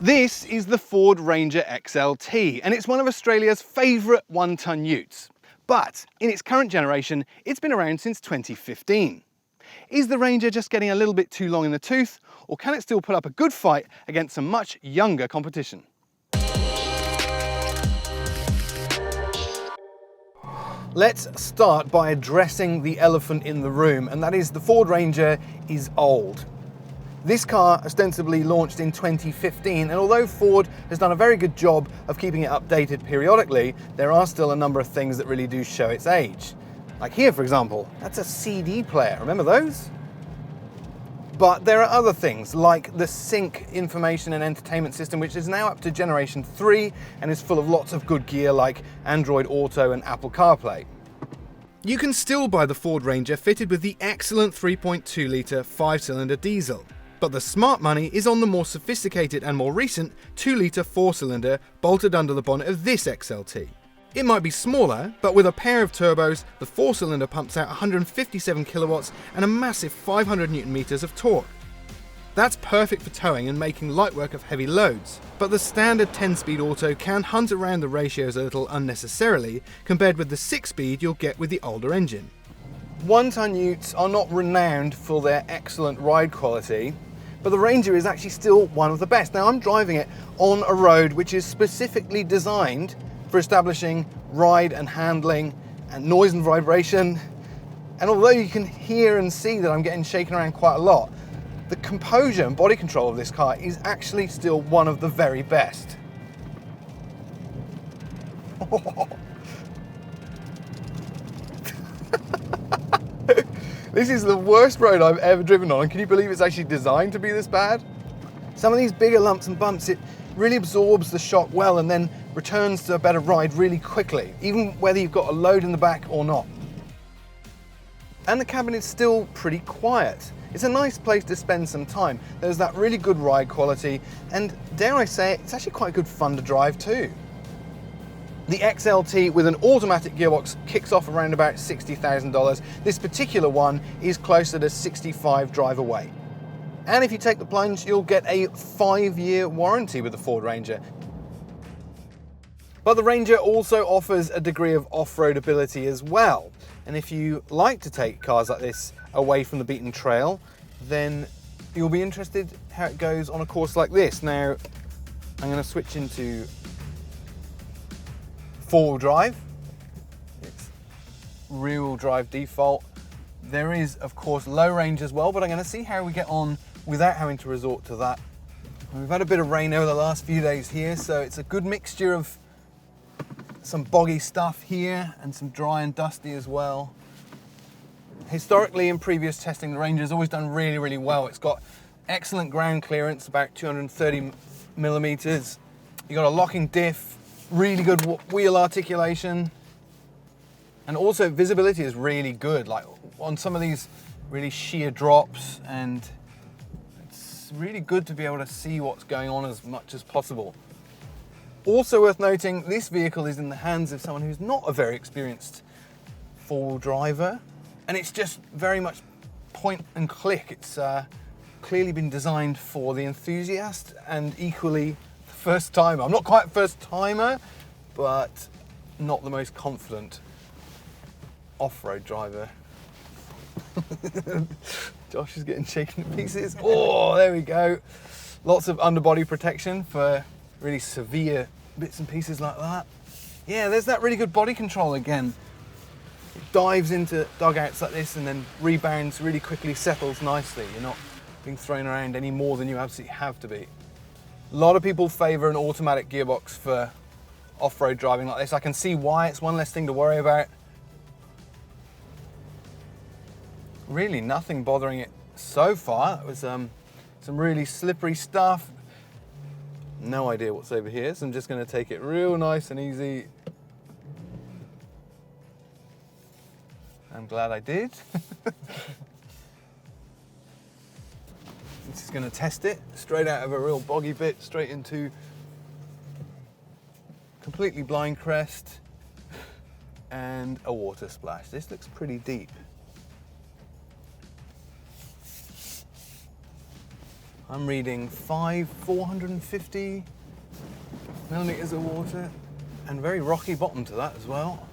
This is the Ford Ranger XLT, and it's one of Australia's favourite one-tonne utes. But in its current generation, it's been around since 2015. Is the Ranger just getting a little bit too long in the tooth, or can it still put up a good fight against some much younger competition? Let's start by addressing the elephant in the room, and that is the Ford Ranger is old. This car ostensibly launched in 2015, and although Ford has done a very good job of keeping it updated periodically, there are still a number of things that really do show its age. Like here, for example, that's a CD player, remember those? But there are other things, like the Sync information and entertainment system, which is now up to generation 3 and is full of lots of good gear like Android Auto and Apple CarPlay. You can still buy the Ford Ranger fitted with the excellent 3.2 litre 5-cylinder diesel. But the smart money is on the more sophisticated and more recent 2 litre 4-cylinder bolted under the bonnet of this XLT. It might be smaller, but with a pair of turbos, the 4-cylinder pumps out 157 kilowatts and a massive 500 newton meters of torque. That's perfect for towing and making light work of heavy loads, but the standard 10-speed auto can hunt around the ratios a little unnecessarily compared with the 6-speed you'll get with the older engine. One-tonne utes are not renowned for their excellent ride quality, but the Ranger is actually still one of the best. Now I'm driving it on a road which is specifically designed for establishing ride and handling and noise and vibration. And although you can hear and see that I'm getting shaken around quite a lot, the composure and body control of this car is actually still one of the very best. This is the worst road I've ever driven on, and can you believe it's actually designed to be this bad? Some of these bigger lumps and bumps, it really absorbs the shock well and then returns to a better ride really quickly, even whether you've got a load in the back or not. And the cabin is still pretty quiet. It's a nice place to spend some time. There's that really good ride quality, and dare I say it, it's actually quite good fun to drive too. The XLT with an automatic gearbox kicks off around about $60,000. This particular one is closer to 65 drive away. And if you take the plunge, you'll get a 5-year warranty with the Ford Ranger. But the Ranger also offers a degree of off-road ability as well. And if you like to take cars like this away from the beaten trail, then you'll be interested how it goes on a course like this. Now, I'm going to switch into 4-wheel drive. It's rear-wheel drive default. There is, of course, low range as well, but I'm going to see how we get on without having to resort to that. And we've had a bit of rain over the last few days here, so it's a good mixture of some boggy stuff here and some dry and dusty as well. Historically, in previous testing, the Ranger's always done really, really well. It's got excellent ground clearance, about 230 millimeters. You got a locking diff, really good wheel articulation, and also visibility is really good, like on some of these really sheer drops, and it's really good to be able to see what's going on as much as possible. Also worth noting, this vehicle is in the hands of someone who's not a very experienced 4-wheel driver, and it's just very much point and click. It's clearly been designed for the enthusiast and equally first timer. I'm not quite first timer, but not the most confident off-road driver. Josh is getting shaken to pieces. Oh, there we go. Lots of underbody protection for really severe bits and pieces like that. Yeah, there's that really good body control again. It dives into dugouts like this and then rebounds really quickly, settles nicely. You're not being thrown around any more than you absolutely have to be. A lot of people favour an automatic gearbox for off-road driving like this. I can see why. It's one less thing to worry about. Really nothing bothering it so far. It was some really slippery stuff. No idea what's over here, so I'm just going to take it real nice and easy. I'm glad I did. This is going to test it straight out of a real boggy bit, straight into completely blind crest and a water splash. This looks pretty deep. I'm reading 450 millimeters of water, and very rocky bottom to that as well.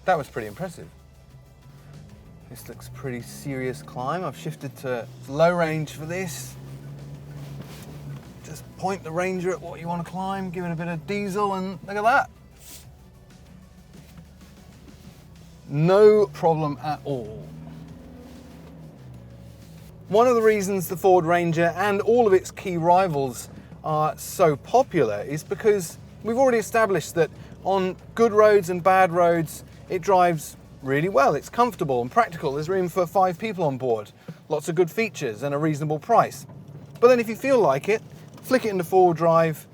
That was pretty impressive. This looks pretty serious climb. I've shifted to low range for this. Just point the Ranger at what you want to climb, give it a bit of diesel, and look at that. No problem at all. One of the reasons the Ford Ranger and all of its key rivals are so popular is because we've already established that on good roads and bad roads, it drives really well. It's comfortable and practical. There's room for 5 people on board. Lots of good features and a reasonable price. But then if you feel like it, flick it into 4-wheel drive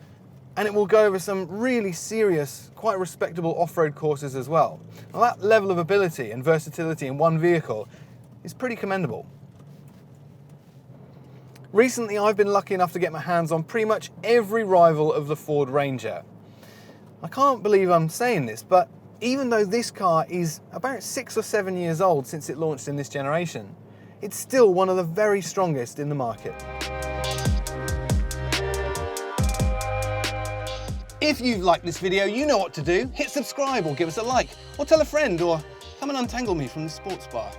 and it will go over some really serious, quite respectable off-road courses as well. Now that level of ability and versatility in one vehicle is pretty commendable. Recently, I've been lucky enough to get my hands on pretty much every rival of the Ford Ranger. I can't believe I'm saying this, but even though this car is about 6 or 7 years old since it launched in this generation, it's still one of the very strongest in the market. If you've liked this video, you know what to do. Hit subscribe or give us a like, or tell a friend, or come and untangle me from the sports bar.